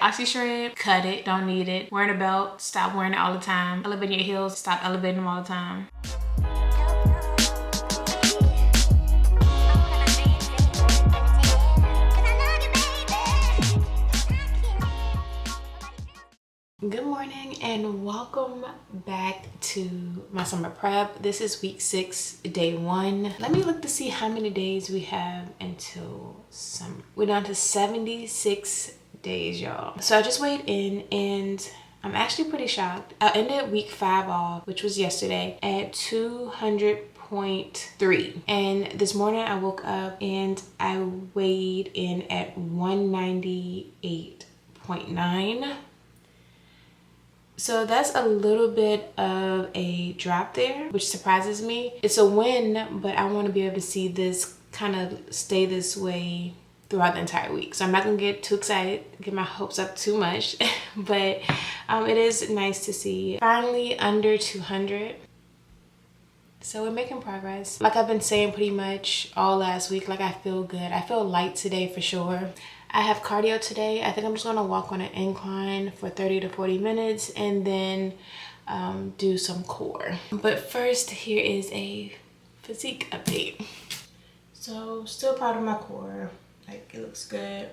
Oxyshred, cut it, don't need it. Wearing a belt, stop wearing it all the time. Elevating your heels, stop elevating them all the time. Good morning and welcome back to my summer prep. This is week 6, day 1. Let me look to see how many days we have until summer. We're down to 76 days, y'all. So I just weighed in and I'm actually pretty shocked. I ended week 5 off, which was yesterday, at 200.3. And this morning I woke up and I weighed in at 198.9. So that's a little bit of a drop there, which surprises me. It's a win, but I want to be able to see this kind of stay this way throughout the entire week. So I'm not gonna get too excited, get my hopes up too much, but it is nice to see finally under 200. So we're making progress. Like I've been saying pretty much all last week, like I feel good. I feel light today for sure. I have cardio today. I think I'm just gonna walk on an incline for 30 to 40 minutes and then do some core. But first, here is a physique update. So still proud of my core. Like, it looks good.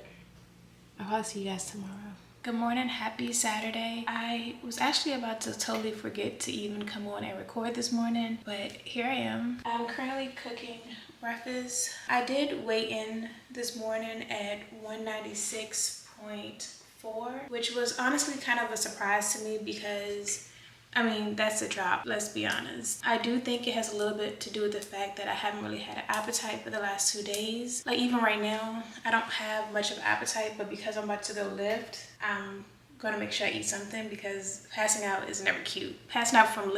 I'll probably see you guys tomorrow. Good morning, happy Saturday. I was actually about to totally forget to even come on and record this morning, but here I am. I'm currently cooking breakfast. I did weigh in this morning at 196.4, which was honestly kind of a surprise to me because I mean, that's a drop, let's be honest. I do think it has a little bit to do with the fact that I haven't really had an appetite for the last 2 days. Like even right now, I don't have much of an appetite, but because I'm about to go lift, I'm gonna make sure I eat something because passing out is never cute. Passing out from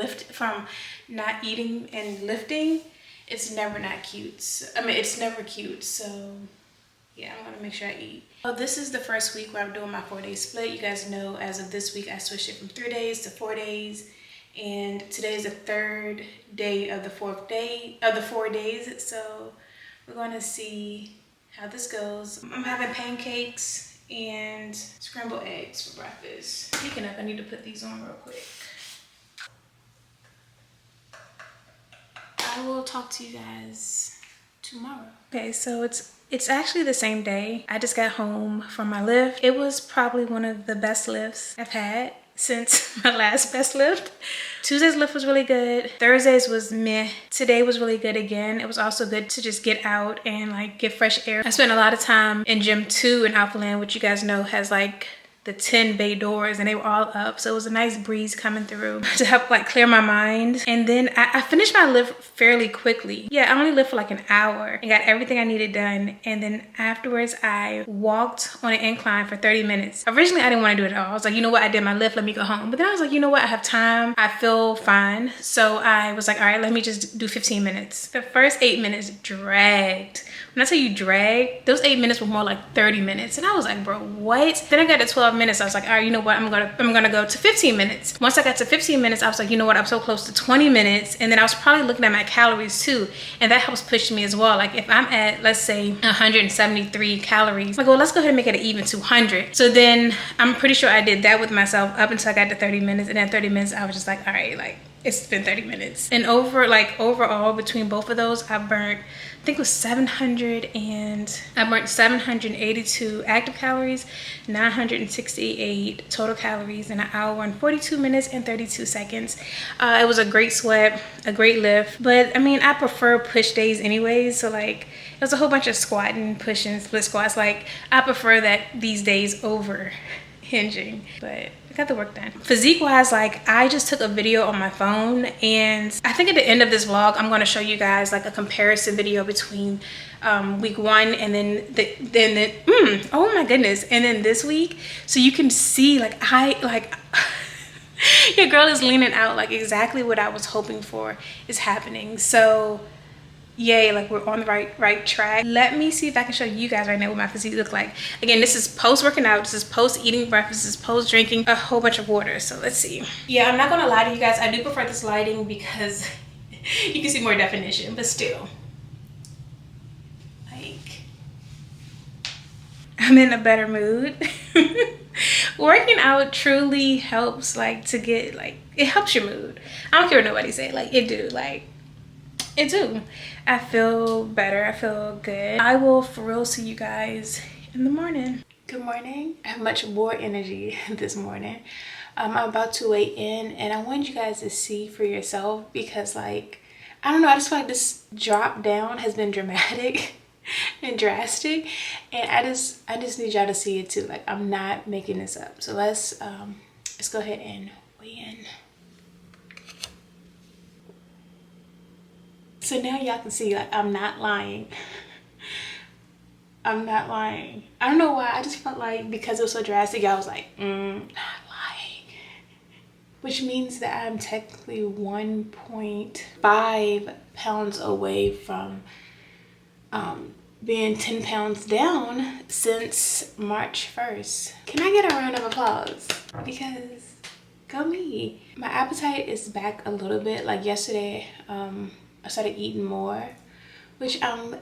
not eating and lifting, it's never not cute. It's never cute, so yeah, I'm gonna make sure I eat. Oh, this is the first week where I'm doing my 4-day split. You guys know as of this week, I switched it from 3 days to 4 days. And today is the 3rd day of the 4th day of the 4 days. So we're gonna see how this goes. I'm having pancakes and scrambled eggs for breakfast. Speaking of, I need to put these on real quick. I will talk to you guys tomorrow. Okay, so it's actually the same day. I just got home from my lift. It was probably one of the best lifts I've had since my last best lift. Tuesday's lift was really good. Thursday's was meh. Today was really good again. It was also good to just get out and like get fresh air. I spent a lot of time in gym 2 in Alphaland, which you guys know has like the 10 bay doors and they were all up, so it was a nice breeze coming through to help like clear my mind. And then I finished my lift fairly quickly. Yeah, I only lived for like an hour and got everything I needed done, and then afterwards I walked on an incline for 30 minutes. Originally I didn't want to do it at all. I was like, you know what, I did my lift, let me go home. But then I was like, you know what, I have time, I feel fine. So I was like, all right, let me just do 15 minutes. The first 8 minutes dragged. When I tell you drag, those 8 minutes were more like 30 minutes. And I was like, bro, what? Then I got to 12 minutes. I was like, all right, you know what? I'm gonna go to 15 minutes. Once I got to 15 minutes, I was like, you know what? I'm so close to 20 minutes. And then I was probably looking at my calories too. And that helps push me as well. Like if I'm at, let's say 173 calories, like, well, let's go ahead and make it an even 200. So then I'm pretty sure I did that with myself up until I got to 30 minutes. And at 30 minutes, I was just like, all right, like it's been 30 minutes. And overall between both of those, I burnt, I think it was 782 active calories, 968 total calories in an hour and 42 minutes and 32 seconds. It was a great sweat, a great lift, but I mean, I prefer push days anyways. So like, it was a whole bunch of squatting, pushing, split squats. Like I prefer that these days over hinging, but I got the work done. Physique wise, like I just took a video on my phone, and I think at the end of this vlog I'm going to show you guys like a comparison video between week 1 and then oh my goodness, and then this week, so you can see like your girl is leaning out, like exactly what I was hoping for is happening. So yay, like we're on the right track. Let me see if I can show you guys right now what my physique look like. Again, this is post working out, this is post eating breakfast, this is post drinking a whole bunch of water. So let's see. Yeah, I'm not gonna lie to you guys, I do prefer this lighting because you can see more definition, but still, like, I'm in a better mood. Working out truly helps, like, to get, like, it helps your mood. I don't care what nobody say, like, it do, like, it do. I feel better, I feel good. I will for real see you guys in the morning. Good morning. I have much more energy this morning. I'm about to weigh in, and I want you guys to see for yourself, because, like, I don't know, I just feel like this drop down has been dramatic and drastic, and I just need y'all to see it too. Like, I'm not making this up. So let's go ahead and weigh in. So now y'all can see, like, I'm not lying. I'm not lying. I don't know why. I just felt like because it was so drastic, I was like, not lying. Which means that I'm technically 1.5 pounds away from being 10 pounds down since March 1st. Can I get a round of applause? Because go me. My appetite is back a little bit. Like yesterday, I started eating more, which I'm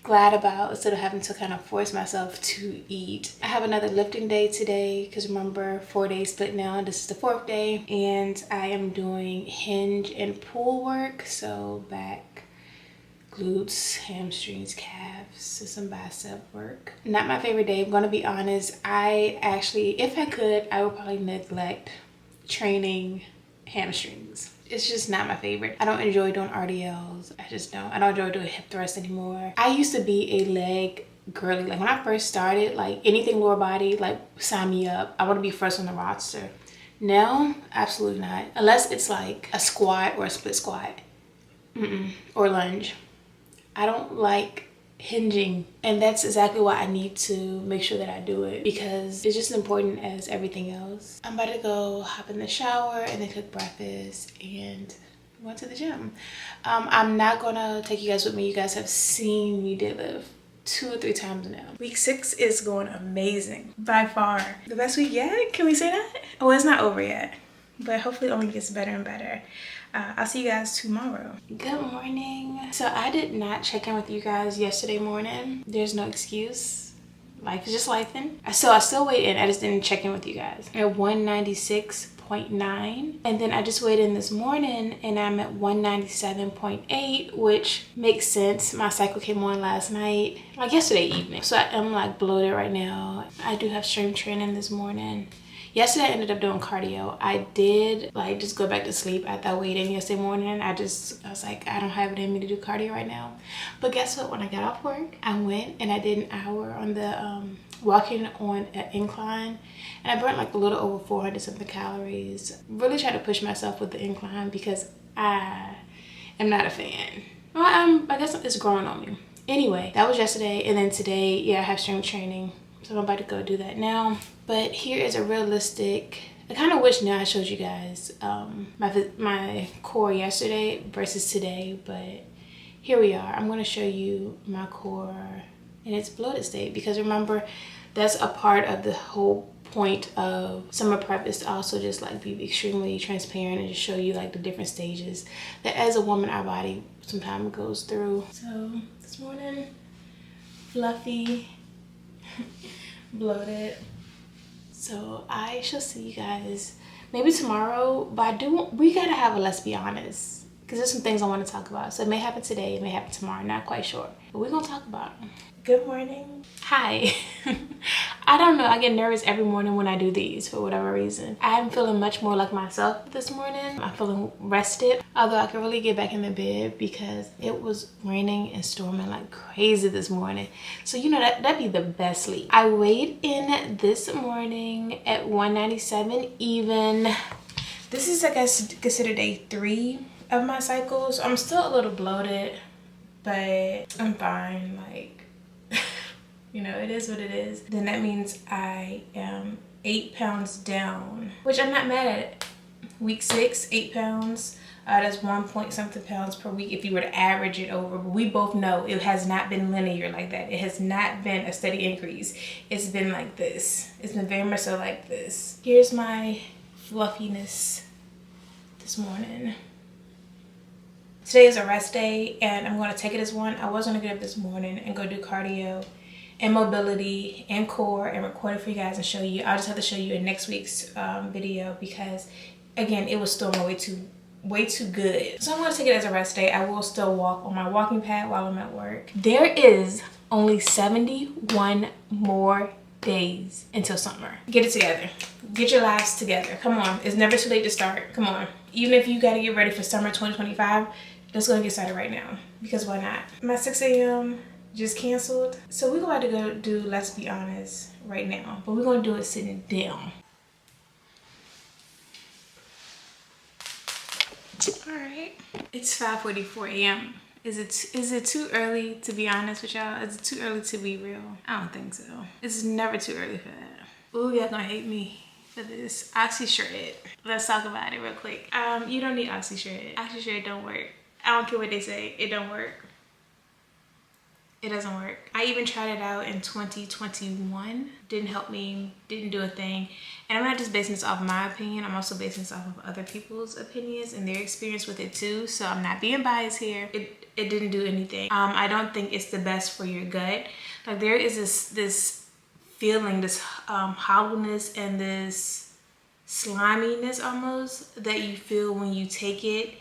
glad about, instead of having to kind of force myself to eat. I have another lifting day today, because remember, 4 days split now. This is the 4th day, and I am doing hinge and pull work. So back, glutes, hamstrings, calves, so some bicep work. Not my favorite day, I'm gonna be honest. I actually, if I could, I would probably neglect training hamstrings. It's just not my favorite. I don't enjoy doing RDLs. I just don't. I don't enjoy doing hip thrusts anymore. I used to be a leg girly. Like when I first started, like anything lower body, like sign me up. I want to be first on the roster. Now, absolutely not. Unless it's like a squat or a split squat. Or lunge. I don't like hinging, and that's exactly why I need to make sure that I do it, because it's just as important as everything else. I'm about to go hop in the shower and then cook breakfast and go to the gym. I'm not gonna take you guys with me. You guys have seen me deadlift 2 or 3 times now. Week 6 is going amazing, by far the best week yet. Can we say that? Oh, it's not over yet, but hopefully it only gets better and better. I'll see you guys tomorrow. Good morning. So I did not check in with you guys yesterday morning. There's no excuse. Life is just lifing. So I still weighed in. I just didn't check in with you guys. At 196.9. And then I just weighed in this morning and I'm at 197.8, which makes sense. My cycle came on last night, like yesterday evening. So I am like bloated right now. I do have strength training this morning. Yesterday I ended up doing cardio. I did like just go back to sleep after I weighed in yesterday morning. I was like, I don't have it in me to do cardio right now. But guess what? When I got off work, I went and I did an hour on the walking on an incline, and I burnt like a little over 400 something calories. Really try to push myself with the incline because I am not a fan. Well, I guess it's growing on me. Anyway, that was yesterday, and then today, yeah, I have strength training. So I'm about to go do that now. But here is a realistic, I kind of wish now I showed you guys my core yesterday versus today, but here we are. I'm going to show you my core in its bloated state, because remember, that's a part of the whole point of summer prep, is to also just like be extremely transparent and just show you like the different stages that as a woman our body sometimes goes through. So this morning, fluffy, bloated. So I shall see you guys maybe tomorrow, but we gotta have a let's be honest, because there's some things I want to talk about. So it may happen today, it may happen tomorrow, not quite sure, but we're gonna talk about it. Good morning. Hi. I don't know, I get nervous every morning when I do these for whatever reason. I'm feeling much more like myself this morning. I'm feeling rested, although I can really get back in the bed because it was raining and storming like crazy this morning. So you know, that'd be the best sleep. I weighed in this morning at 197 even. This is, I guess, considered day 3 of my cycles. I'm still a little bloated, but I'm fine. Like, you know, it is what it is. Then that means I am 8 pounds down, which I'm not mad at. Week 6, 8 pounds. That's 1 point something pounds per week if you were to average it over. But we both know it has not been linear like that. It has not been a steady increase. It's been like this. It's been very much so like this. Here's my fluffiness this morning. Today is a rest day and I'm going to take it as one. I was going to get up this morning and go do cardio and mobility and core and record it for you guys and show you. I'll just have to show you in next week's video because again, it was still way too good. So I'm gonna take it as a rest day. I will still walk on my walking pad while I'm at work. There is only 71 more days until summer. Get it together. Get your lives together. Come on. It's never too late to start. Come on. Even if you gotta get ready for summer 2025, let's go get started right now. Because why not? My 6 a.m. just canceled. So we're going to go do Let's Be Honest right now. But we're going to do it sitting down. Alright. It's 5:44 a.m. Is it too early to be honest with y'all? Is it too early to be real? I don't think so. It's never too early for that. Ooh, y'all gonna hate me for this. Oxyshred. Let's talk about it real quick. You don't need Oxyshred. Oxyshred don't work. I don't care what they say. It don't work. It doesn't work. I even tried it out in 2021. Didn't help me. Didn't do a thing. And I'm not just basing this off my opinion. I'm also basing this off of other people's opinions and their experience with it too. So I'm not being biased here. It didn't do anything. I don't think it's the best for your gut. Like there is this feeling, this hollowness and this sliminess almost that you feel when you take it.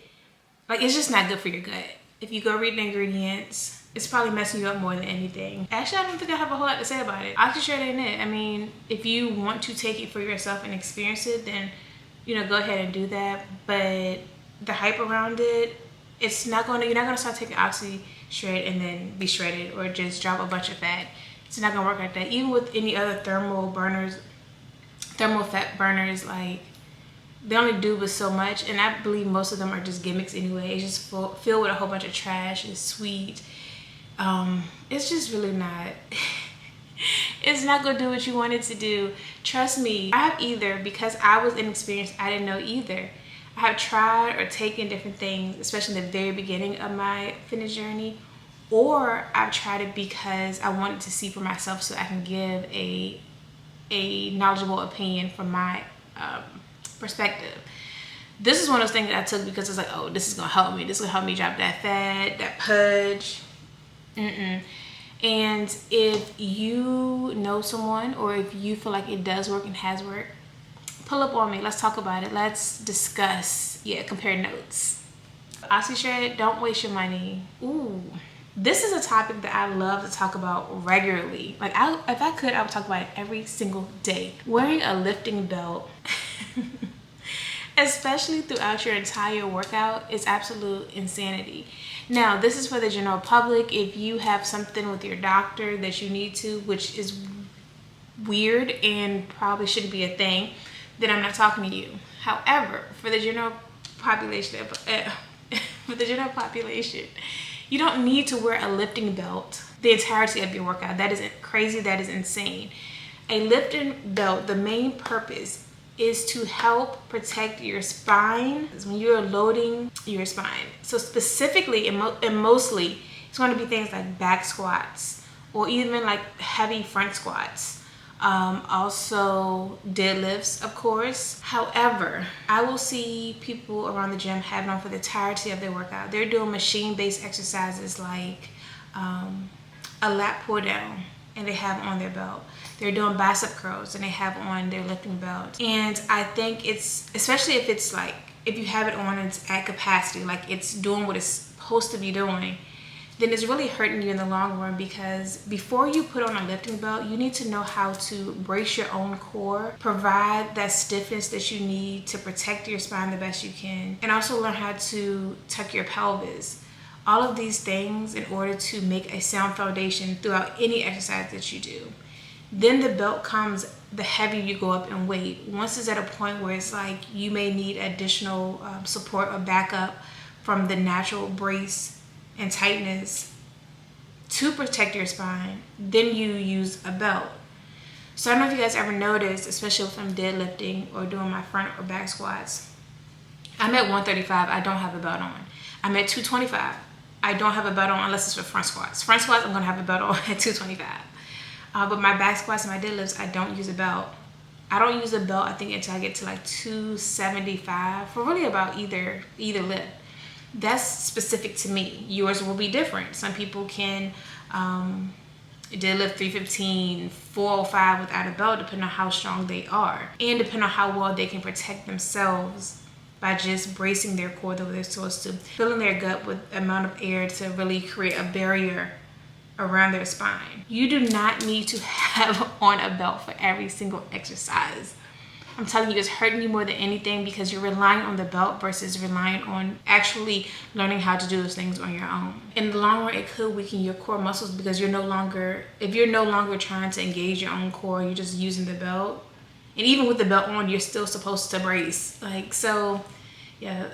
Like it's just not good for your gut. If you go read the ingredients, it's probably messing you up more than anything. Actually, I don't think I have a whole lot to say about it. Oxyshred ain't it. I mean, if you want to take it for yourself and experience it, then, you know, go ahead and do that. But the hype around it, you're not gonna start taking Oxyshred and then be shredded or just drop a bunch of fat. It's not gonna work like that. Even with any other thermal fat burners, like, they only do but so much, and I believe most of them are just gimmicks anyway. It's just filled with a whole bunch of trash. It's sweet. It's just really not. It's not gonna do what you want it to do. Trust me. I have either, because I was inexperienced, I didn't know either. I have tried or taken different things, especially in the very beginning of my fitness journey, or I've tried it because I wanted to see for myself so I can give a knowledgeable opinion from my perspective. This is one of those things that I took because it's like, oh, this is gonna help me. This will help me drop that fat, that pudge. And if you know someone or if you feel like it does work and has worked, pull up on me. Let's talk about it. Let's discuss. Yeah, compare notes. Oxyshred, don't waste your money. Ooh, this is a topic that I love to talk about regularly. Like, if I could, I would talk about it every single day. Wearing a lifting belt, especially throughout your entire workout, is absolute insanity. Now, this is for the general public. If you have something with your doctor that you need to, which is weird and probably shouldn't be a thing, then I'm not talking to you. However, for the general population, you don't need to wear a lifting belt the entirety of your workout. That is crazy. That is insane. A lifting belt, the main purpose is to help protect your spine when you're loading your spine. So specifically and mostly, it's going to be things like back squats or even like heavy front squats. Also deadlifts, of course. However, I will see people around the gym have them for the entirety of their workout. They're doing machine-based exercises like a lat pull down, and they have on their belt. They're doing bicep curls and they have on their lifting belt. And I think it's, especially if it's like, if you have it on and it's at capacity, like it's doing what it's supposed to be doing, then it's really hurting you in the long run, because before you put on a lifting belt, you need to know how to brace your own core, provide that stiffness that you need to protect your spine the best you can, and also learn how to tuck your pelvis. All of these things in order to make a sound foundation throughout any exercise that you do. Then the belt comes the heavier you go up in weight. Once it's at a point where it's like you may need additional support or backup from the natural brace and tightness to protect your spine, then you use a belt. So I don't know if you guys ever noticed, especially if I'm deadlifting or doing my front or back squats, I'm at 135, I don't have a belt on. I'm at 225, I don't have a belt on unless it's for front squats. Front squats, I'm gonna have a belt on at 225. But my back squats and my deadlifts, I don't use a belt. I don't use a belt, I think, until I get to like 275 for really about either lift. That's specific to me. Yours will be different. Some people can deadlift 315, 405 without a belt, depending on how strong they are. And depending on how well they can protect themselves by just bracing their core the way they're supposed to. Filling their gut with amount of air to really create a barrier around their spine. You do not need to have on a belt for every single exercise. I'm telling you, it's hurting you more than anything because you're relying on the belt versus relying on actually learning how to do those things on your own. In the long run, it could weaken your core muscles because if you're no longer trying to engage your own core, you're just using the belt. And even with the belt on, you're still supposed to brace. So yeah,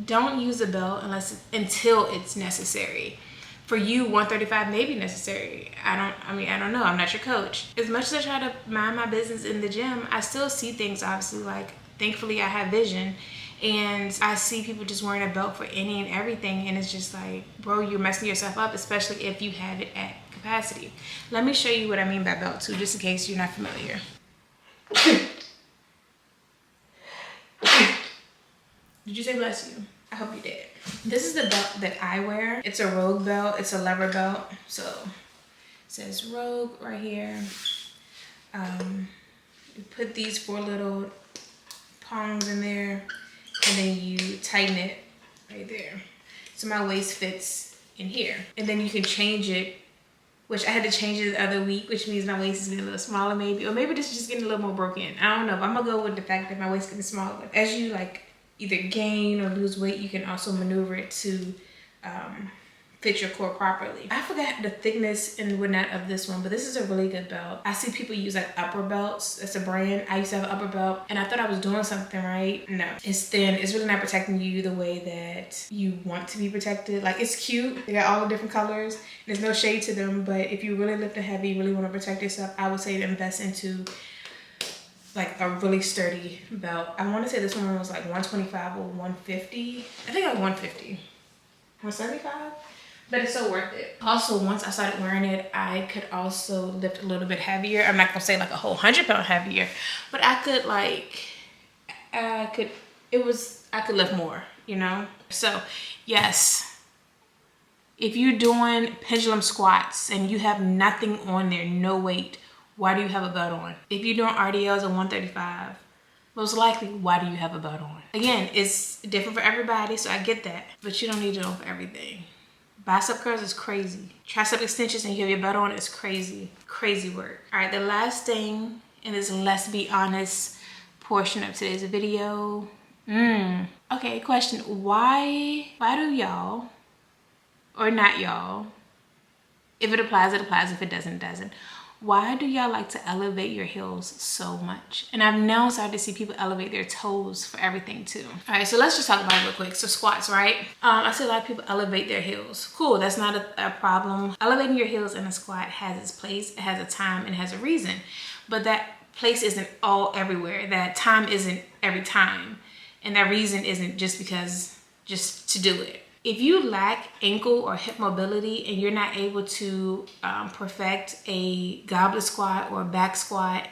don't use a belt until it's necessary. For you, 135 may be necessary. I don't know. I'm not your coach. As much as I try to mind my business in the gym, I still see things, obviously, like, thankfully I have vision. And I see people just wearing a belt for any and everything. And it's just like, bro, you're messing yourself up, especially if you have it at capacity. Let me show you what I mean by belt too, just in case you're not familiar. Did you say bless you? I hope you did. This is the belt that I wear. It's a Rogue belt. It's a lever belt. So it says Rogue right here. You put these 4 little prongs in there, and then you tighten it right there. So my waist fits in here. And then you can change it, which I had to change it the other week, which means my waist is getting a little smaller maybe. Or maybe this is just getting a little more broken. I don't know, but I'm gonna go with the fact that my waist is getting smaller. As you either gain or lose weight, you can also maneuver it to fit your core properly. I forgot the thickness and whatnot of this one, but this is a really good belt. I see people use upper belts. That's a brand. I used to have an upper belt and I thought I was doing something right. No, it's thin. It's really not protecting you the way that you want to be protected. It's cute. They got all the different colors. There's no shade to them, but if you really lift heavy, really want to protect yourself, I would say to invest into a really sturdy belt. I want to say this one was 125 or 150. I think 150. 175? But it's so worth it. Also, once I started wearing it, I could also lift a little bit heavier. I'm not gonna say a whole 100-pound heavier, but I could I could lift more, So yes, if you're doing pendulum squats and you have nothing on there, no weight, why do you have a belt on? If you're doing RDLs at 135, most likely, why do you have a belt on? Again, it's different for everybody, so I get that, but you don't need it on for everything. Bicep curls is crazy. Tricep extensions and you have your belt on is crazy. Crazy work. All right, the last thing in this let's be honest portion of today's video. Okay, question. Why do y'all, or not y'all, if it applies, it applies. If it doesn't, it doesn't. Why do y'all like to elevate your heels so much? And I've now started to see people elevate their toes for everything too. All right, so let's just talk about it real quick. So squats, right? I see a lot of people elevate their heels. Cool, that's not a problem. Elevating your heels in a squat has its place, it has a time, and it has a reason. But that place isn't all everywhere. That time isn't every time. And that reason isn't just to do it. If you lack ankle or hip mobility and you're not able to perfect a goblet squat or a back squat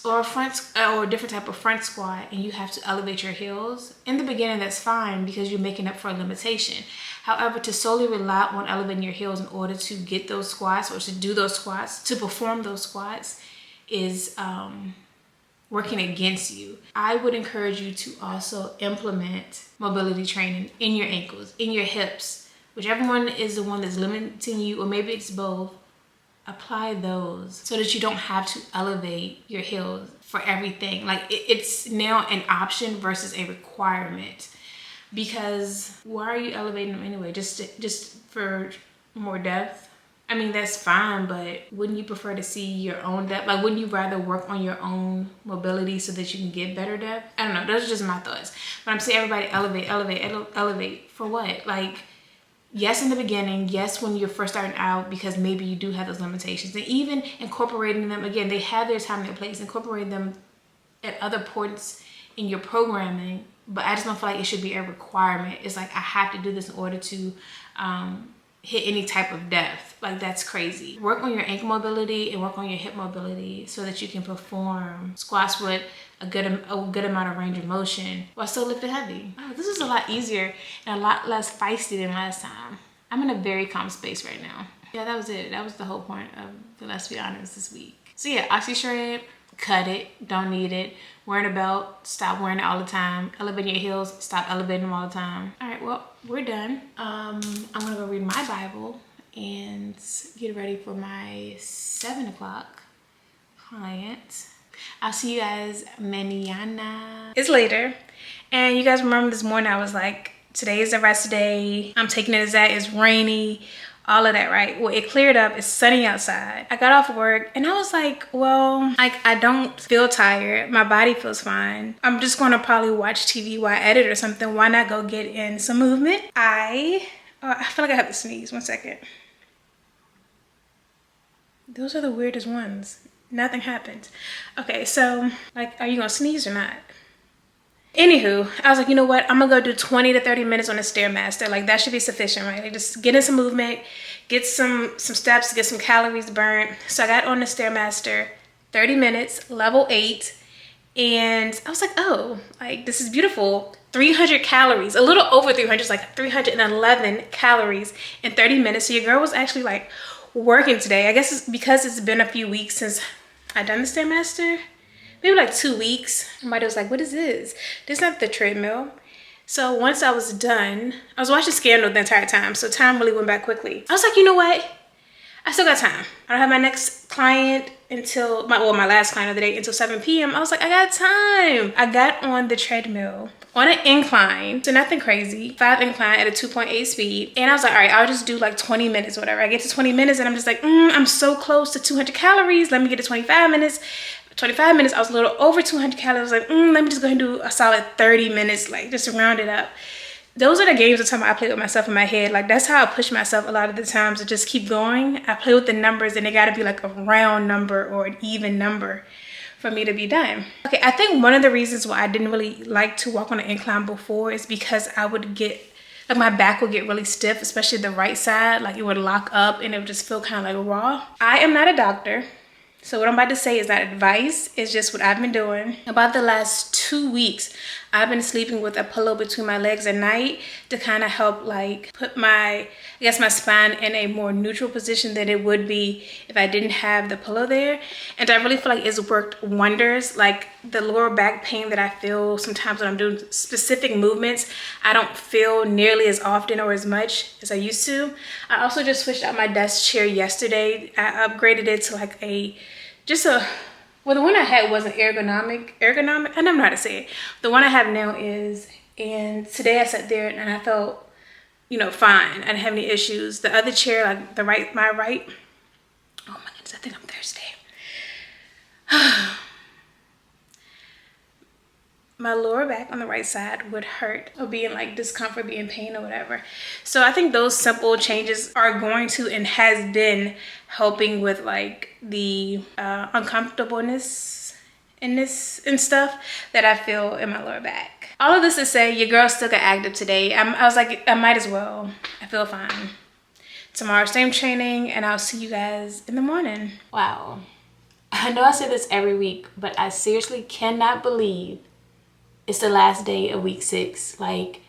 or a different type of front squat, and you have to elevate your heels, in the beginning that's fine because you're making up for a limitation. However, to solely rely on elevating your heels in order to get those squats or to do those squats, to perform those squats is working against you. I would encourage you to also implement mobility training in your ankles, in your hips, whichever one is the one that's limiting you, or maybe it's both. Apply those so that you don't have to elevate your heels for everything. It's now an option versus a requirement, because why are you elevating them anyway? Just for more depth? I mean, that's fine, but wouldn't you prefer to see your own depth? Wouldn't you rather work on your own mobility so that you can get better depth? I don't know, those are just my thoughts. But I'm saying everybody elevate for what? Yes, in the beginning, yes, when you're first starting out, because maybe you do have those limitations. And even incorporating them, again, they have their time and their place, incorporate them at other points in your programming, but I just don't feel like it should be a requirement. It's I have to do this in order to hit any type of depth. That's crazy. Work on your ankle mobility and work on your hip mobility so that you can perform squats with a good amount of range of motion while still lifting heavy. Oh, this is a lot easier and a lot less feisty than last time. I'm in a very calm space right now. Yeah, that was it. That was the whole point of the Let's Be Honest this week. So yeah, oxyshred, cut it, don't need it. Wearing a belt, stop wearing it all the time. Elevating your heels, stop elevating them all the time. All right, well, we're done. I'm gonna go read my Bible and get ready for my 7 o'clock client. I'll see you guys mañana. It's later, and you guys remember this morning I was like, today is a rest day. I'm taking it as that. It's rainy, all of that, right? Well, it cleared up. It's sunny outside. I got off work and I was like, well, I don't feel tired. My body feels fine. I'm just gonna probably watch TV while I edit or something. Why not go get in some movement? I feel like I have to sneeze. 1 second. Those are the weirdest ones. Nothing happened. Okay, so like, are you gonna sneeze or not? Anywho, I was like, you know what? I'm gonna go do 20 to 30 minutes on the Stairmaster. Like, that should be sufficient, right? Like, just get in some movement, get some steps, get some calories burnt. So I got on the Stairmaster, 30 minutes, level 8. And I was like, oh, like, this is beautiful. 300 calories, a little over 300, like 311 calories in 30 minutes. So your girl was actually like working today. I guess it's because it's been a few weeks since I done the Stairmaster. Maybe like 2 weeks. Somebody was like, what is this? This is not the treadmill. So once I was done, I was watching Scandal the entire time. So time really went by quickly. I was like, you know what? I still got time. I don't have my next client until, my last client of the day until 7 p.m. I was like, I got time. I got on the treadmill on an incline, so nothing crazy, 5 incline at a 2.8 speed. And I was like, all right, I'll just do like 20 minutes, whatever. I get to 20 minutes and I'm just like, I'm so close to 200 calories. Let me get to 25 minutes. 25 minutes, I was a little over 200 calories. I was like, let me just go ahead and do a solid 30 minutes, like just to round it up. Those are the games of time I play with myself in my head. Like, that's how I push myself a lot of the times to just keep going. I play with the numbers and they gotta be like a round number or an even number for me to be done. Okay, I think one of the reasons why I didn't really like to walk on an incline before is because I would get, like my back would get really stiff, especially the right side. Like it would lock up and it would just feel kind of like raw. I am not a doctor. So what I'm about to say is not advice, it's just what I've been doing. About the last 2 weeks, I've been sleeping with a pillow between my legs at night to kind of help like put my spine in a more neutral position than it would be if I didn't have the pillow there. And I really feel like it's worked wonders. Like the lower back pain that I feel sometimes when I'm doing specific movements, I don't feel nearly as often or as much as I used to. I also just switched out my desk chair yesterday. I upgraded it to like well, the one I had wasn't ergonomic. I don't know how to say it. The one I have now is, and today I sat there and I felt, fine. I didn't have any issues. The other chair, like my right, oh my goodness, I think I'm thirsty. My lower back on the right side would hurt or be in like discomfort, be in pain or whatever. So I think those simple changes are going to and has been helping with like the uncomfortableness and stuff that I feel in my lower back. All of this to say, your girl still got active today. I was like, I might as well. I feel fine. Tomorrow, same training, and I'll see you guys in the morning. Wow. I know I say this every week, but I seriously cannot believe it's the last day of week 6. Like,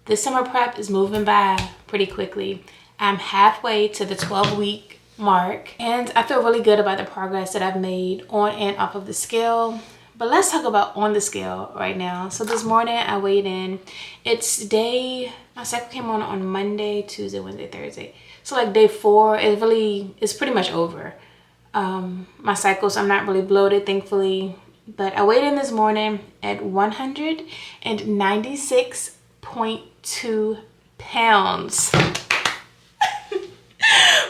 this summer prep is moving by pretty quickly. I'm halfway to the 12-week mark, and I feel really good about the progress that I've made on and off of the scale. But let's talk about on the scale right now. So this morning I weighed in. My cycle came on Monday, Tuesday, Wednesday, Thursday. So like day 4, it's pretty much over. My cycle, so I'm not really bloated, thankfully. But I weighed in this morning at 196.2 pounds.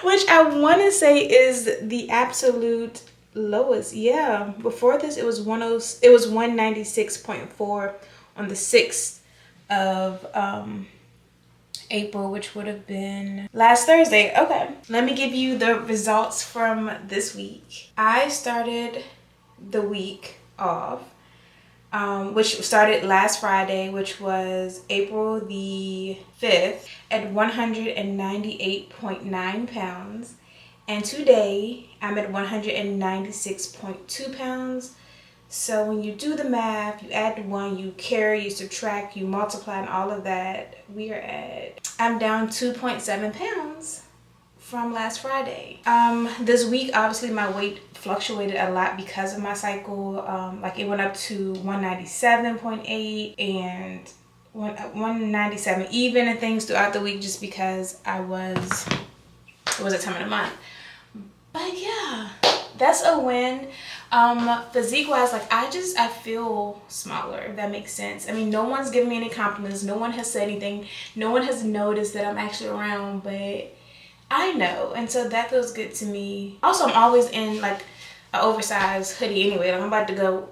Which I want to say is the absolute lowest. Yeah, before this it was 196.4 on the 6th of April, which would have been last Thursday. Okay, let me give you the results from this week. I started the week off, which started last Friday, which was April the 5th, at 198.9 pounds. And today I'm at 196.2 pounds. So when you do the math, you add 1, you carry, you subtract, you multiply, and all of that, I'm down 2.7 pounds from last Friday. This week, obviously my weight fluctuated a lot because of my cycle. Like it went up to 197.8 and 197 even and things throughout the week, just because it was a time of the month. But yeah, that's a win. Physique wise, like I feel smaller, if that makes sense. I mean, no one's giving me any compliments, no one has said anything, no one has noticed that I'm actually around, but I know, and so that feels good to me. Also, I'm always in like an oversized hoodie anyway. Like I'm about to go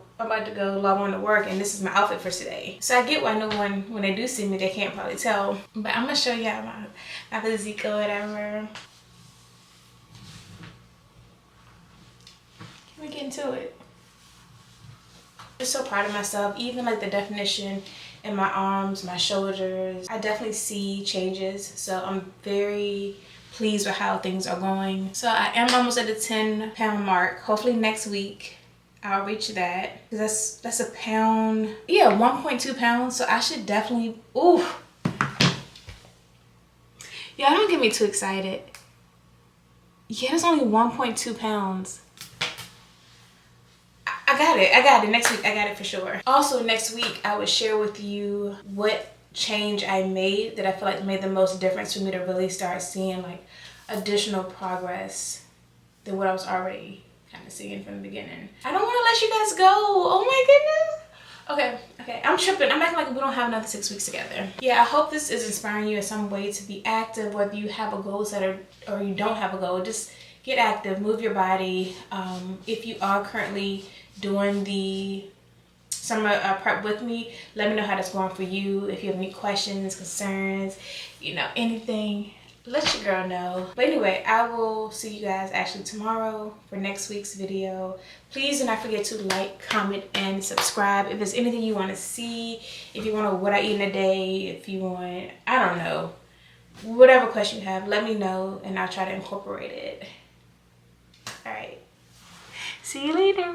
log on to work, and this is my outfit for today. So I get why no one, when they do see me, they can't probably tell. But I'm gonna show y'all my physique or whatever. Can we get into it? I'm just so proud of myself. Even like the definition in my arms, my shoulders, I definitely see changes. So I'm very pleased with how things are going. So I am almost at the 10-pound mark. Hopefully next week I'll reach that. That's a pound. Yeah, 1.2 pounds. So I should definitely, ooh. Yeah, don't get me too excited. Yeah, it's only 1.2 pounds. I got it. Next week, I got it for sure. Also, next week, I will share with you what change I made that I feel like made the most difference for me to really start seeing like additional progress than what I was already kind of seeing from the beginning. I don't want to let you guys go. Oh my goodness. Okay, I'm tripping. I'm acting like we don't have another 6 weeks together. Yeah, I hope this is inspiring you in some way to be active, whether you have a goal set or you don't have a goal. Just get active, move your body. If you are currently doing the summer prep with me, let me know how that's going for you. If you have any questions, concerns, you know, anything, let your girl know. But anyway, I will see you guys actually tomorrow for next week's video. Please do not forget to like, comment, and subscribe. If there's anything you want to see, if you want to know what I eat in a day, if you want, I don't know, whatever question you have, let me know and I'll try to incorporate it. All right, see you later.